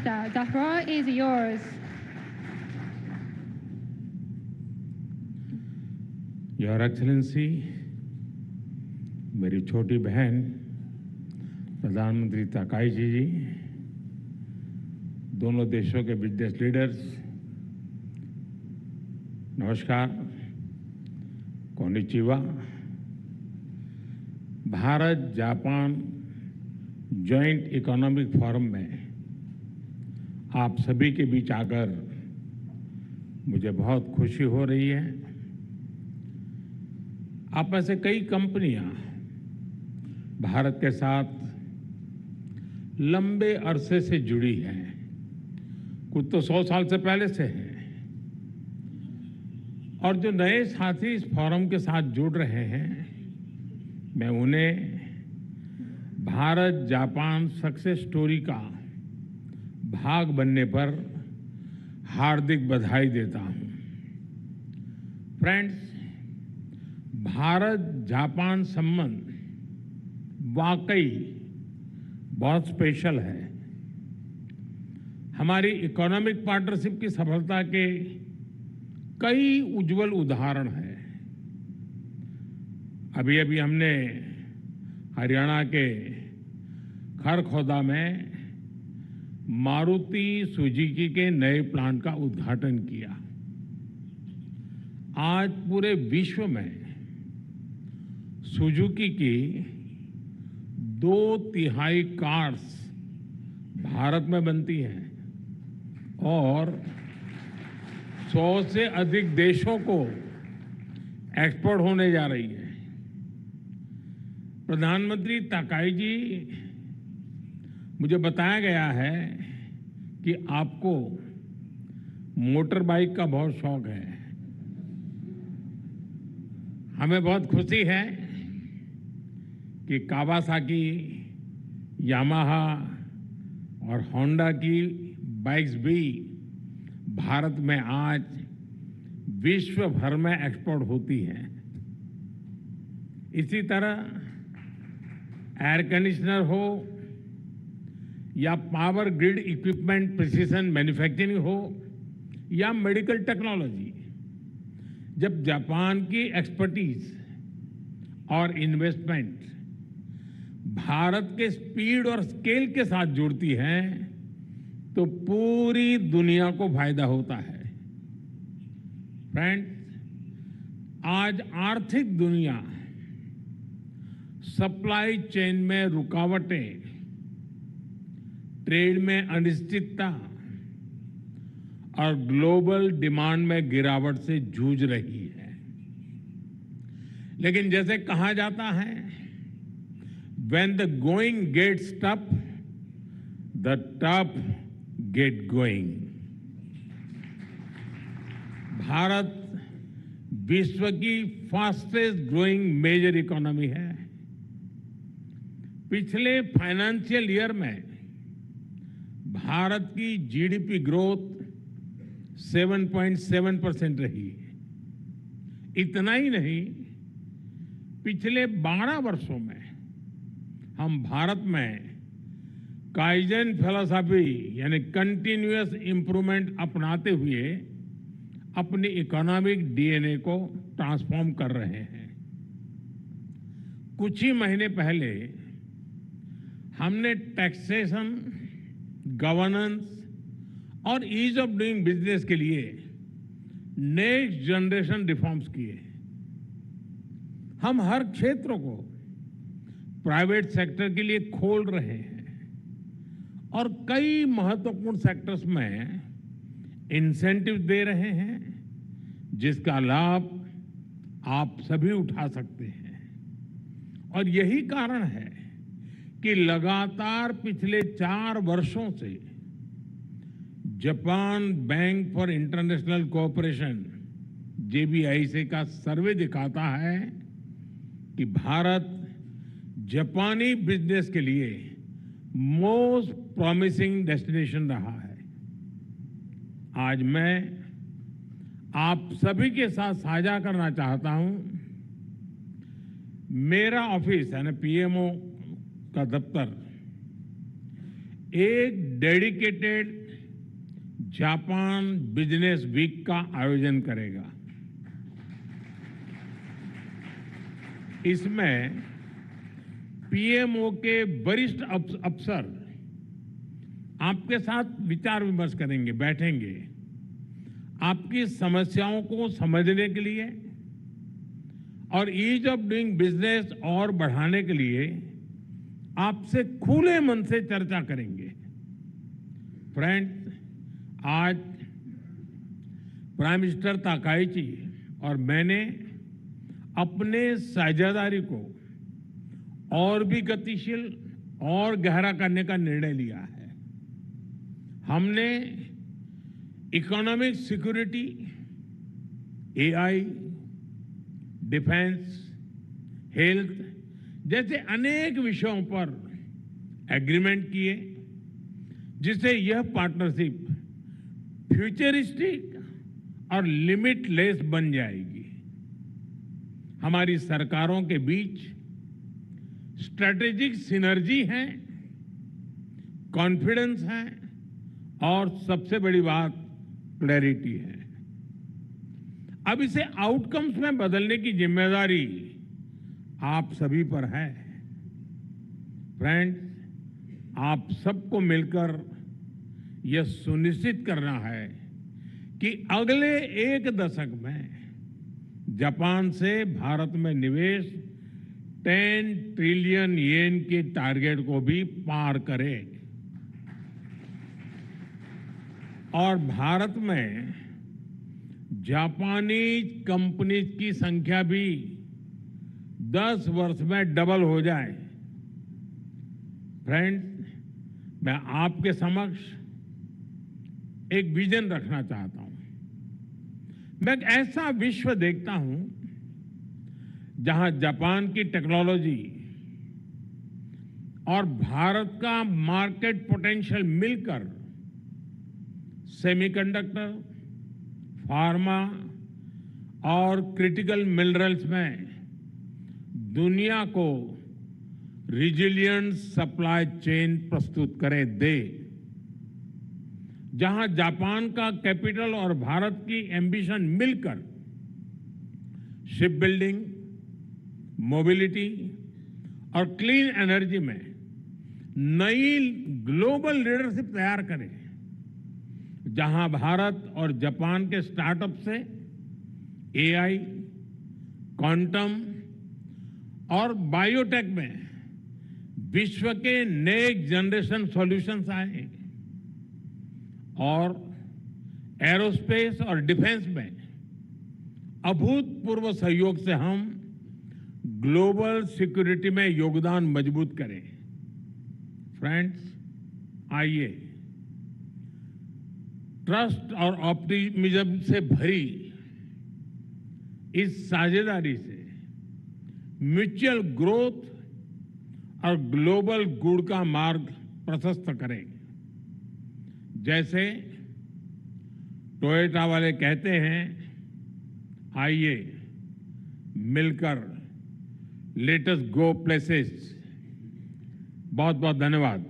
Minister, the floor is yours. Your excellency, मेरी छोटी बहन प्रधानमंत्री ताकाई जी, दोनों देशों के बिजनेस लीडर्स, नमस्कार, konnichiwa. Bharat Japan joint economic forum में आप सभी के बीच आकर मुझे बहुत खुशी हो रही है। आप में से कई कंपनियां भारत के साथ लंबे अरसे से जुड़ी हैं, कुछ तो 100 साल से पहले से हैं, और जो नए साथी इस फोरम के साथ जुड़ रहे हैं, मैं उन्हें भारत जापान सक्सेस स्टोरी का भाग बनने पर हार्दिक बधाई देता हूं। फ्रेंड्स, भारत जापान संबंध वाकई बहुत स्पेशल है। हमारी इकोनॉमिक पार्टनरशिप की सफलता के कई उज्जवल उदाहरण हैं। अभी अभी हमने हरियाणा के खरखौदा में मारुति सुजुकी के नए प्लांट का उद्घाटन किया। आज पूरे विश्व में सुजुकी की 2/3 कार्स भारत में बनती हैं और 100 से अधिक देशों को एक्सपोर्ट होने जा रही है। प्रधानमंत्री ताकाई जी, मुझे बताया गया है कि आपको मोटर बाइक का बहुत शौक है। हमें बहुत खुशी है कि कावासाकी, यामाहा और होंडा की बाइक्स भी भारत में आज विश्व भर में एक्सपोर्ट होती हैं। इसी तरह एयर कंडीशनर हो या power grid equipment, precision manufacturing हो या मेडिकल टेक्नोलॉजी, जब जापान की एक्सपर्टीज और इन्वेस्टमेंट भारत के स्पीड और स्केल के साथ जुड़ती हैं तो पूरी दुनिया को फायदा होता है। फ्रेंड्स, आज आर्थिक दुनिया सप्लाई चेन में रुकावटें, ट्रेड में अनिश्चितता और ग्लोबल डिमांड में गिरावट से जूझ रही है। लेकिन जैसे कहा जाता है, when the going gets tough, the tough get going। Bharat विश्व की फास्टेस्ट ग्रोइंग मेजर इकोनॉमी है। पिछले फाइनेंशियल ईयर में भारत की जीडीपी ग्रोथ 7.7% रही। इतना ही नहीं, पिछले 12 वर्षों में हम भारत में काइजन फिलॉसफी यानी कंटिन्यूअस इंप्रूवमेंट अपनाते हुए अपनी इकोनॉमिक डीएनए को ट्रांसफॉर्म कर रहे हैं। कुछ ही महीने पहले हमने टैक्सेशन, गवर्नेंस और ईज ऑफ डूइंग बिजनेस के लिए नेक्स्ट जनरेशन रिफॉर्म्स किए। हम हर क्षेत्र को प्राइवेट सेक्टर के लिए खोल रहे हैं और कई महत्वपूर्ण सेक्टर्स में इंसेंटिव दे रहे हैं, जिसका लाभ आप सभी उठा सकते हैं। और यही कारण है कि लगातार पिछले 4 वर्षों से Japan bank for international cooperation JBIC का सर्वे दिखाता है कि भारत जापानी बिजनेस के लिए मोस्ट प्रॉमिसिंग डेस्टिनेशन रहा है। आज मैं आप सभी के साथ साझा करना चाहता हूं, मेरा ऑफिस यानी PMO का दफ्तर एक डेडिकेटेड जापान बिजनेस वीक का आयोजन करेगा। इसमें पीएमओ के वरिष्ठ अफसर आपके साथ विचार विमर्श करेंगे, बैठेंगे, आपकी समस्याओं को समझने के लिए और ईज ऑफ डूइंग बिजनेस और बढ़ाने के लिए आपसे खुले मन से चर्चा करेंगे। फ्रेंड्स, आज प्राइम मिनिस्टर ताकाइची और मैंने अपने साझेदारी को और भी गतिशील और गहरा करने का निर्णय लिया है। हमने economic security, AI, defence, health जैसे अनेक विषयों पर एग्रीमेंट किए, जिससे यह पार्टनरशिप फ्यूचरिस्टिक और लिमिटलेस बन जाएगी। हमारी सरकारों के बीच स्ट्रेटेजिक सिनर्जी है, कॉन्फिडेंस है और सबसे बड़ी बात क्लैरिटी है। अब इसे आउटकम्स में बदलने की जिम्मेदारी आप सभी पर है। फ्रेंड्स, आप सबको मिलकर यह सुनिश्चित करना है कि अगले एक दशक में जापान से भारत में निवेश 10 ट्रिलियन येन के टारगेट को भी पार करे और भारत में जापानी कंपनीज की संख्या भी 10 वर्ष में डबल हो जाए। फ्रेंड्स, मैं आपके समक्ष एक विजन रखना चाहता हूं। मैं एक ऐसा विश्व देखता हूं जहां जापान की टेक्नोलॉजी और भारत का मार्केट पोटेंशियल मिलकर सेमीकंडक्टर, फार्मा और क्रिटिकल मिनरल्स में दुनिया को रिजिलिएंट सप्लाई चेन प्रस्तुत करे दे। जहां जापान का कैपिटल और भारत की एम्बिशन मिलकर शिप बिल्डिंग, मोबिलिटी और क्लीन एनर्जी में नई ग्लोबल लीडरशिप तैयार करें। जहां भारत और जापान के स्टार्टअप से एआई, क्वांटम और बायोटेक में विश्व के नेक्स्ट जनरेशन सॉल्यूशंस आए और एरोस्पेस और डिफेंस में अभूतपूर्व सहयोग से हम ग्लोबल सिक्योरिटी में योगदान मजबूत करें। फ्रेंड्स, आइए ट्रस्ट और ऑप्टिमिज्म से भरी इस साझेदारी से म्यूचुअल ग्रोथ और ग्लोबल गुड का मार्ग प्रशस्त करें। जैसे टोयोटा वाले कहते हैं, आइए मिलकर लेट अस गो प्लेसेस। बहुत बहुत धन्यवाद।